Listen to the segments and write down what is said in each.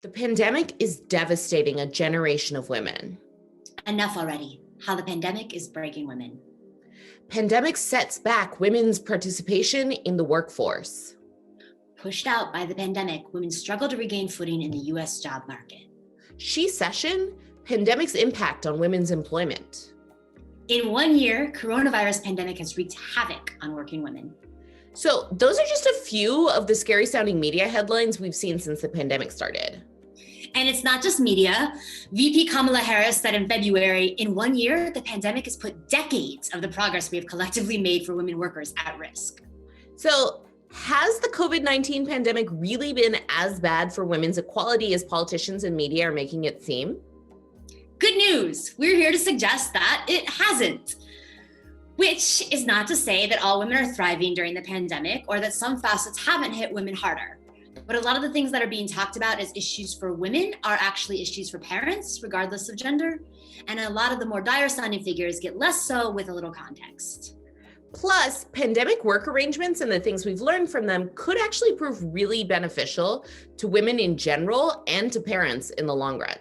The pandemic is devastating a generation of women. Enough already. How the pandemic is breaking women. Pandemic sets back women's participation in the workforce. Pushed out by the pandemic, women struggle to regain footing in the U.S. job market. Shecession, pandemic's impact on women's employment. In 1 year, coronavirus pandemic has wreaked havoc on working women. So those are just a few of the scary sounding media headlines we've seen since the pandemic started. And it's not just media. VP Kamala Harris said in February, in 1 year, the pandemic has put decades of the progress we have collectively made for women workers at risk. So has the COVID-19 pandemic really been as bad for women's equality as politicians and media are making it seem? Good news. We're here to suggest that it hasn't. Which is not to say that all women are thriving during the pandemic or that some facets haven't hit women harder. But a lot of the things that are being talked about as issues for women are actually issues for parents, regardless of gender. And a lot of the more dire sounding figures get less so with a little context. Plus, pandemic work arrangements and the things we've learned from them could actually prove really beneficial to women in general and to parents in the long run.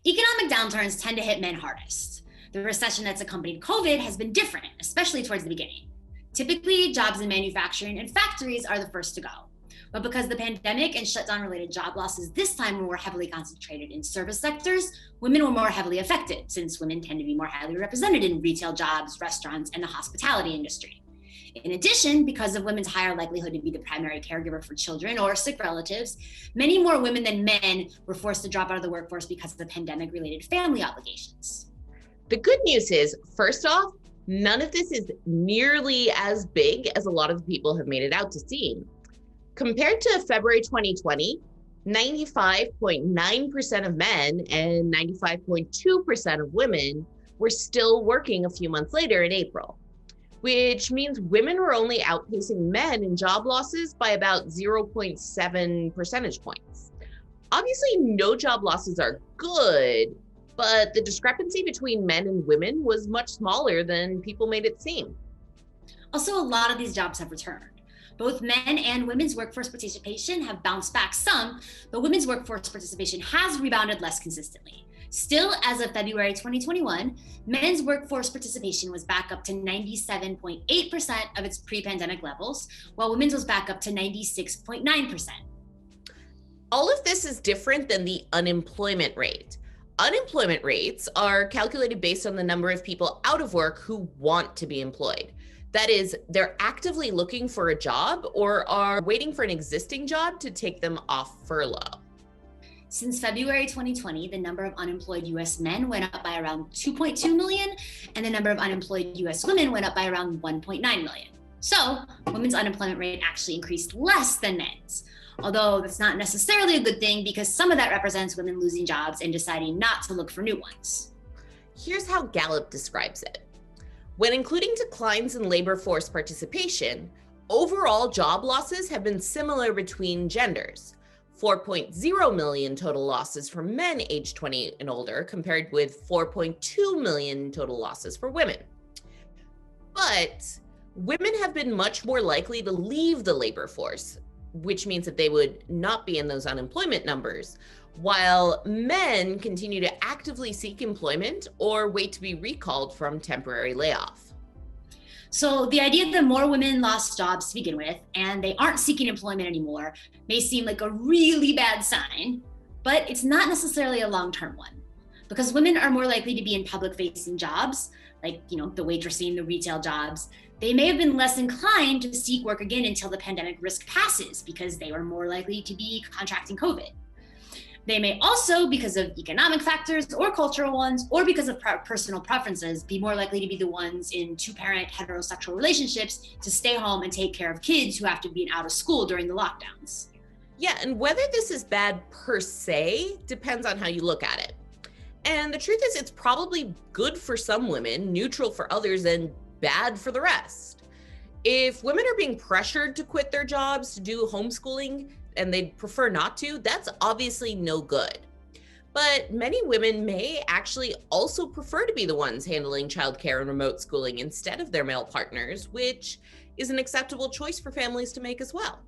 Economic downturns tend to hit men hardest. The recession that's accompanied COVID has been different, especially towards the beginning. Typically, jobs in manufacturing and factories are the first to go. But because the pandemic and shutdown-related job losses this time were more heavily concentrated in service sectors, women were more heavily affected, since women tend to be more highly represented in retail jobs, restaurants, and the hospitality industry. In addition, because of women's higher likelihood to be the primary caregiver for children or sick relatives, many more women than men were forced to drop out of the workforce because of the pandemic-related family obligations. The good news is, first off, none of this is nearly as big as a lot of people have made it out to seem. Compared to February 2020, 95.9% of men and 95.2% of women were still working a few months later in April, which means women were only outpacing men in job losses by about 0.7 percentage points. Obviously, no job losses are good, but the discrepancy between men and women was much smaller than people made it seem. Also, a lot of these jobs have returned. Both men and women's workforce participation have bounced back some, but women's workforce participation has rebounded less consistently. Still, as of February 2021, men's workforce participation was back up to 97.8% of its pre-pandemic levels, while women's was back up to 96.9%. All of this is different than the unemployment rate. Unemployment rates are calculated based on the number of people out of work who want to be employed. That is, they're actively looking for a job or are waiting for an existing job to take them off furlough. Since February 2020, the number of unemployed US men went up by around 2.2 million, and the number of unemployed US women went up by around 1.9 million. So, women's unemployment rate actually increased less than men's. Although that's not necessarily a good thing because some of that represents women losing jobs and deciding not to look for new ones. Here's how Gallup describes it. When including declines in labor force participation, overall job losses have been similar between genders. 4.0 million total losses for men aged 20 and older compared with 4.2 million total losses for women. But women have been much more likely to leave the labor force, which means that they would not be in those unemployment numbers, while men continue to actively seek employment or wait to be recalled from temporary layoff. So the idea that more women lost jobs to begin with, and they aren't seeking employment anymore, may seem like a really bad sign, but it's not necessarily a long-term one. Because women are more likely to be in public-facing jobs, like the waitressing, the retail jobs, they may have been less inclined to seek work again until the pandemic risk passes because they were more likely to be contracting COVID. They may also, because of economic factors or cultural ones, or because of personal preferences, be more likely to be the ones in two-parent heterosexual relationships to stay home and take care of kids who have to be out of school during the lockdowns. Yeah, and whether this is bad per se depends on how you look at it. And the truth is, it's probably good for some women, neutral for others, and bad for the rest. If women are being pressured to quit their jobs to do homeschooling and they'd prefer not to, that's obviously no good. But many women may actually also prefer to be the ones handling childcare and remote schooling instead of their male partners, which is an acceptable choice for families to make as well.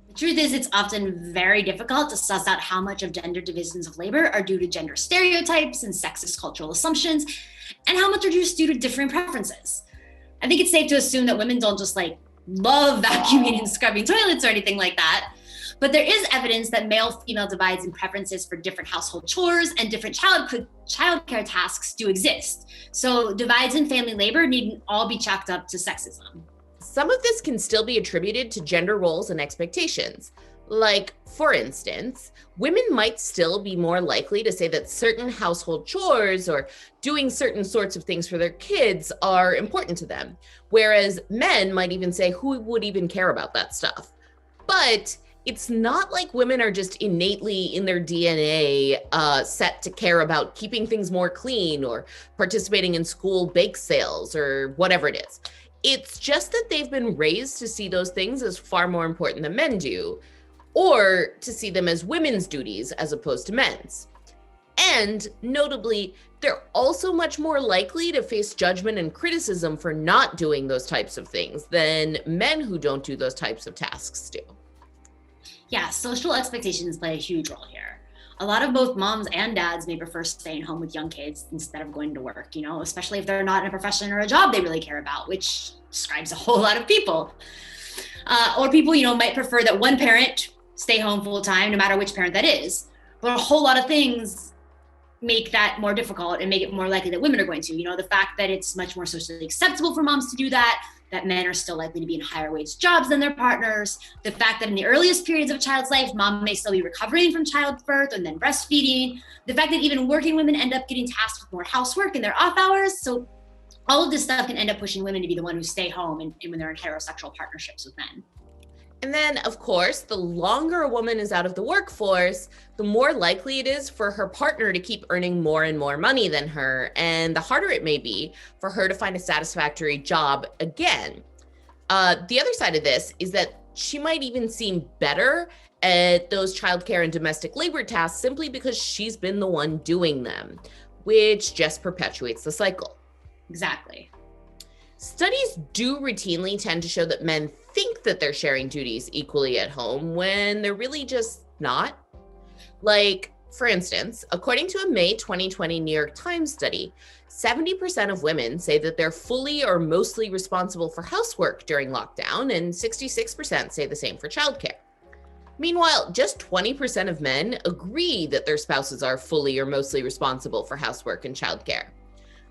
The truth is, it's often very difficult to suss out how much of gender divisions of labor are due to gender stereotypes and sexist cultural assumptions, and how much are just due to differing preferences. I think it's safe to assume that women don't just love vacuuming and scrubbing toilets or anything like that. But there is evidence that male-female divides in preferences for different household chores and different childcare tasks do exist. So divides in family labor needn't all be chalked up to sexism. Some of this can still be attributed to gender roles and expectations. Like, for instance, women might still be more likely to say that certain household chores or doing certain sorts of things for their kids are important to them, whereas men might even say, who would even care about that stuff? But it's not like women are just innately in their DNA set to care about keeping things more clean or participating in school bake sales or whatever it is. It's just that they've been raised to see those things as far more important than men do, or to see them as women's duties as opposed to men's. And notably, they're also much more likely to face judgment and criticism for not doing those types of things than men who don't do those types of tasks do. Yeah, social expectations play a huge role here. A lot of both moms and dads may prefer staying home with young kids instead of going to work, especially if they're not in a profession or a job they really care about, which describes a whole lot of people. Or people, might prefer that one parent stay home full time, no matter which parent that is. But a whole lot of things make that more difficult and make it more likely that women are going to. The fact that it's much more socially acceptable for moms to do that men are still likely to be in higher wage jobs than their partners, the fact that in the earliest periods of a child's life, mom may still be recovering from childbirth and then breastfeeding, the fact that even working women end up getting tasked with more housework in their off hours. So all of this stuff can end up pushing women to be the one who stay home and when they're in heterosexual partnerships with men. And then, of course, the longer a woman is out of the workforce, the more likely it is for her partner to keep earning more and more money than her, and the harder it may be for her to find a satisfactory job again. The other side of this is that she might even seem better at those childcare and domestic labor tasks simply because she's been the one doing them, which just perpetuates the cycle. Exactly. Studies do routinely tend to show that men think that they're sharing duties equally at home when they're really just not. Like, for instance, according to a May 2020 New York Times study, 70% of women say that they're fully or mostly responsible for housework during lockdown, and 66% say the same for childcare. Meanwhile, just 20% of men agree that their spouses are fully or mostly responsible for housework and childcare.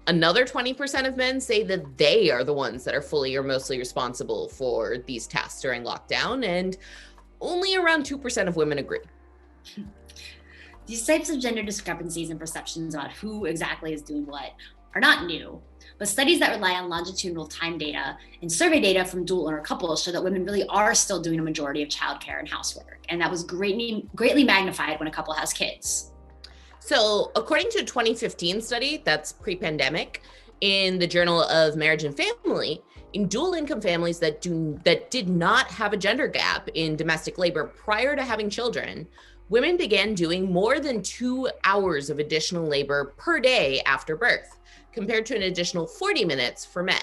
Another 20% of men say that they are the ones that are fully or mostly responsible for these tasks during lockdown, and only around 2% of women agree. These types of gender discrepancies and perceptions about who exactly is doing what are not new, but studies that rely on longitudinal time data and survey data from dual owner couples show that women really are still doing a majority of childcare and housework, and that was greatly magnified when a couple has kids. So according to a 2015 study that's pre-pandemic in the Journal of Marriage and Family, in dual income families that did not have a gender gap in domestic labor prior to having children, women began doing more than 2 hours of additional labor per day after birth, compared to an additional 40 minutes for men.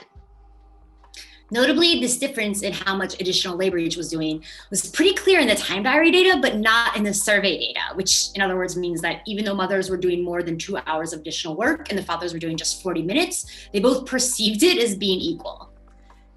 Notably, this difference in how much additional labor each was doing was pretty clear in the time diary data, but not in the survey data, which in other words means that even though mothers were doing more than 2 hours of additional work and the fathers were doing just 40 minutes, they both perceived it as being equal.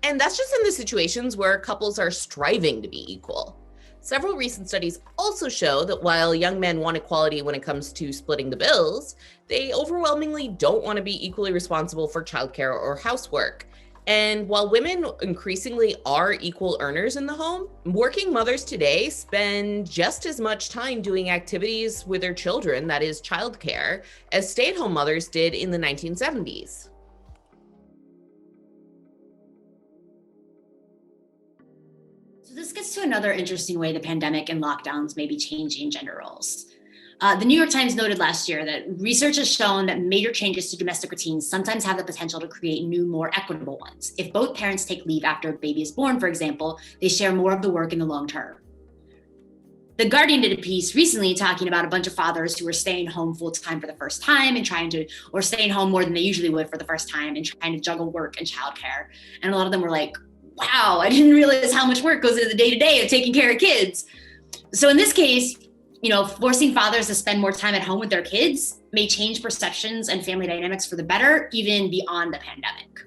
And that's just in the situations where couples are striving to be equal. Several recent studies also show that while young men want equality when it comes to splitting the bills, they overwhelmingly don't want to be equally responsible for childcare or housework. And while women increasingly are equal earners in the home, working mothers today spend just as much time doing activities with their children, that is childcare, as stay-at-home mothers did in the 1970s. So this gets to another interesting way the pandemic and lockdowns may be changing gender roles. The New York Times noted last year that research has shown that major changes to domestic routines sometimes have the potential to create new, more equitable ones. If both parents take leave after a baby is born, for example, they share more of the work in the long term. The Guardian did a piece recently talking about a bunch of fathers who were staying home full time for the first time or staying home more than they usually would for the first time and trying to juggle work and childcare. And a lot of them were like, wow, I didn't realize how much work goes into the day-to-day of taking care of kids. So in this case, forcing fathers to spend more time at home with their kids may change perceptions and family dynamics for the better, even beyond the pandemic.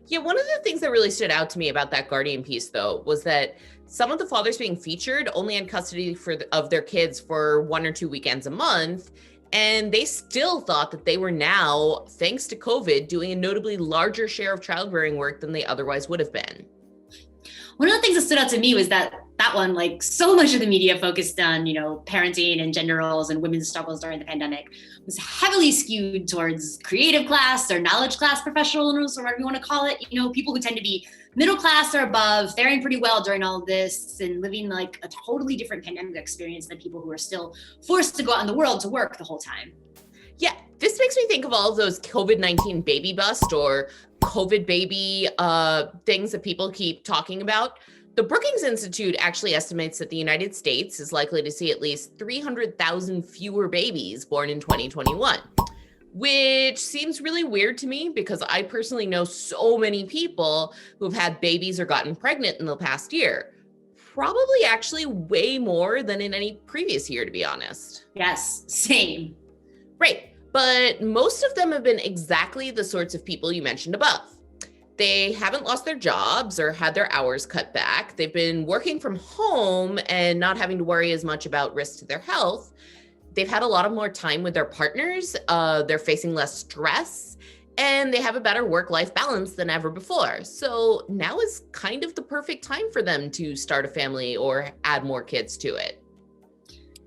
Yeah, one of the things that really stood out to me about that Guardian piece, though, was that some of the fathers being featured only had custody of their kids for 1 or 2 weekends a month, and they still thought that they were now, thanks to COVID, doing a notably larger share of childbearing work than they otherwise would have been. One of the things that stood out to me was that one, like so much of the media focused on, parenting and gender roles and women's struggles during the pandemic, was heavily skewed towards creative class or knowledge class professionals, or whatever you want to call it. People who tend to be middle class or above, faring pretty well during all of this and living like a totally different pandemic experience than people who are still forced to go out in the world to work the whole time. Yeah, this makes me think of all of those COVID-19 baby bust or COVID baby things that people keep talking about. The Brookings Institute actually estimates that the United States is likely to see at least 300,000 fewer babies born in 2021, which seems really weird to me because I personally know so many people who've had babies or gotten pregnant in the past year. Probably actually way more than in any previous year, to be honest. Yes, same. Right, but most of them have been exactly the sorts of people you mentioned above. They haven't lost their jobs or had their hours cut back. They've been working from home and not having to worry as much about risk to their health. They've had a lot of more time with their partners. They're facing less stress, and they have a better work-life balance than ever before. So now is kind of the perfect time for them to start a family or add more kids to it.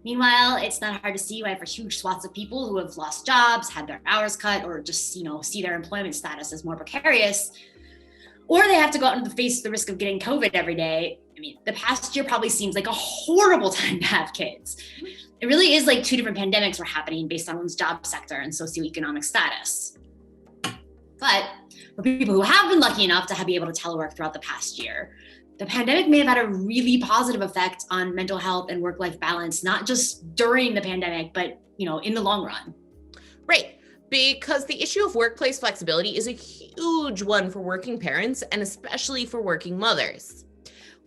Meanwhile, it's not hard to see why for huge swaths of people who have lost jobs, had their hours cut, or just, see their employment status as more precarious, or they have to go out and face the risk of getting COVID every day. The past year probably seems like a horrible time to have kids. It really is like two different pandemics were happening based on one's job sector and socioeconomic status. But for people who have been lucky enough to be able to telework throughout the past year, the pandemic may have had a really positive effect on mental health and work-life balance, not just during the pandemic, but in the long run. Right, because the issue of workplace flexibility is a huge one for working parents and especially for working mothers.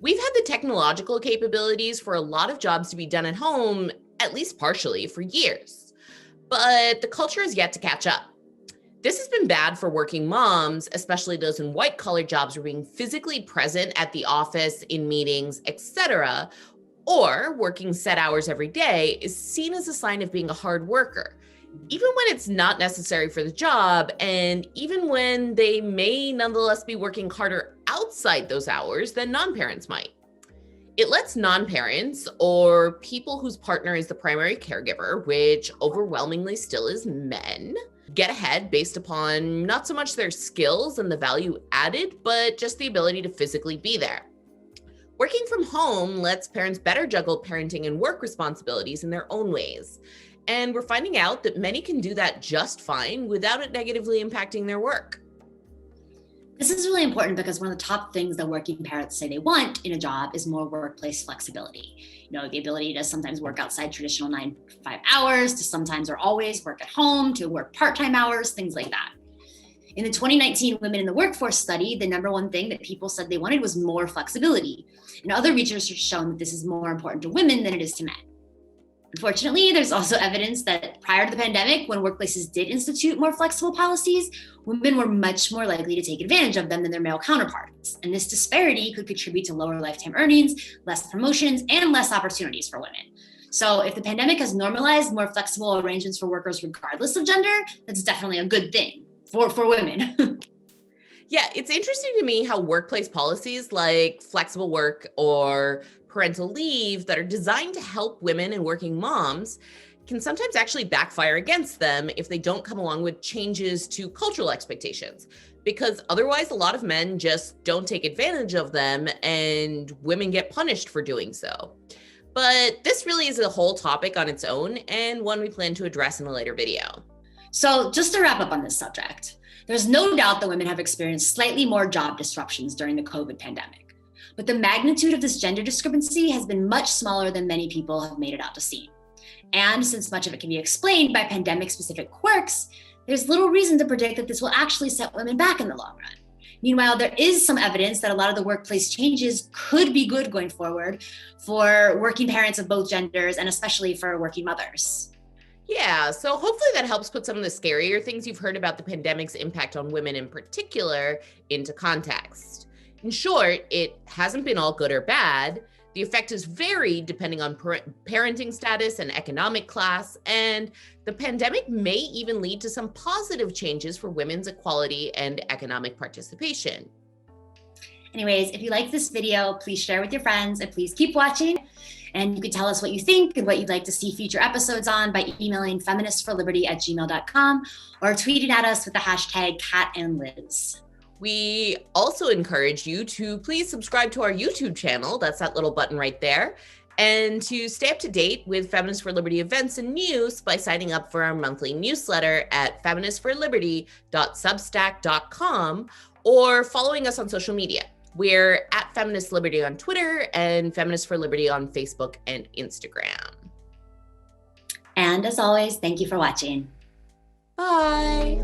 We've had the technological capabilities for a lot of jobs to be done at home, at least partially, for years. But the culture has yet to catch up. This has been bad for working moms, especially those in white-collar jobs where being physically present at the office, in meetings, etc., or working set hours every day is seen as a sign of being a hard worker, even when it's not necessary for the job, and even when they may nonetheless be working harder outside those hours than non-parents might. It lets non-parents or people whose partner is the primary caregiver, which overwhelmingly still is men, get ahead based upon not so much their skills and the value added, but just the ability to physically be there. Working from home lets parents better juggle parenting and work responsibilities in their own ways. And we're finding out that many can do that just fine without it negatively impacting their work. This is really important because one of the top things that working parents say they want in a job is more workplace flexibility. The ability to sometimes work outside traditional 9 to 5 hours, to sometimes or always work at home, to work part-time hours, things like that. In the 2019 Women in the Workforce study, the number one thing that people said they wanted was more flexibility. And other research has shown that this is more important to women than it is to men. Unfortunately, there's also evidence that prior to the pandemic, when workplaces did institute more flexible policies, women were much more likely to take advantage of them than their male counterparts. And this disparity could contribute to lower lifetime earnings, less promotions, and less opportunities for women. So if the pandemic has normalized more flexible arrangements for workers regardless of gender, that's definitely a good thing for women. Yeah, it's interesting to me how workplace policies like flexible work or parental leave that are designed to help women and working moms can sometimes actually backfire against them if they don't come along with changes to cultural expectations, because otherwise a lot of men just don't take advantage of them and women get punished for doing so. But this really is a whole topic on its own and one we plan to address in a later video. So just to wrap up on this subject, there's no doubt that women have experienced slightly more job disruptions during the COVID pandemic. But the magnitude of this gender discrepancy has been much smaller than many people have made it out to seem. And since much of it can be explained by pandemic-specific quirks, there's little reason to predict that this will actually set women back in the long run. Meanwhile, there is some evidence that a lot of the workplace changes could be good going forward for working parents of both genders, and especially for working mothers. Yeah, so hopefully that helps put some of the scarier things you've heard about the pandemic's impact on women in particular into context. In short, it hasn't been all good or bad. The effect is varied depending on parenting status and economic class, and the pandemic may even lead to some positive changes for women's equality and economic participation. Anyways, if you like this video, please share with your friends and please keep watching. And you can tell us what you think and what you'd like to see future episodes on by emailing feministsforliberty@gmail.com or tweeting at us with the hashtag #CatAndLiz. We also encourage you to please subscribe to our YouTube channel. That's that little button right there. And to stay up to date with Feminists for Liberty events and news by signing up for our monthly newsletter at feministsforliberty.substack.com or following us on social media. We're at Feminist Liberty on Twitter and Feminists for Liberty on Facebook and Instagram. And as always, thank you for watching. Bye.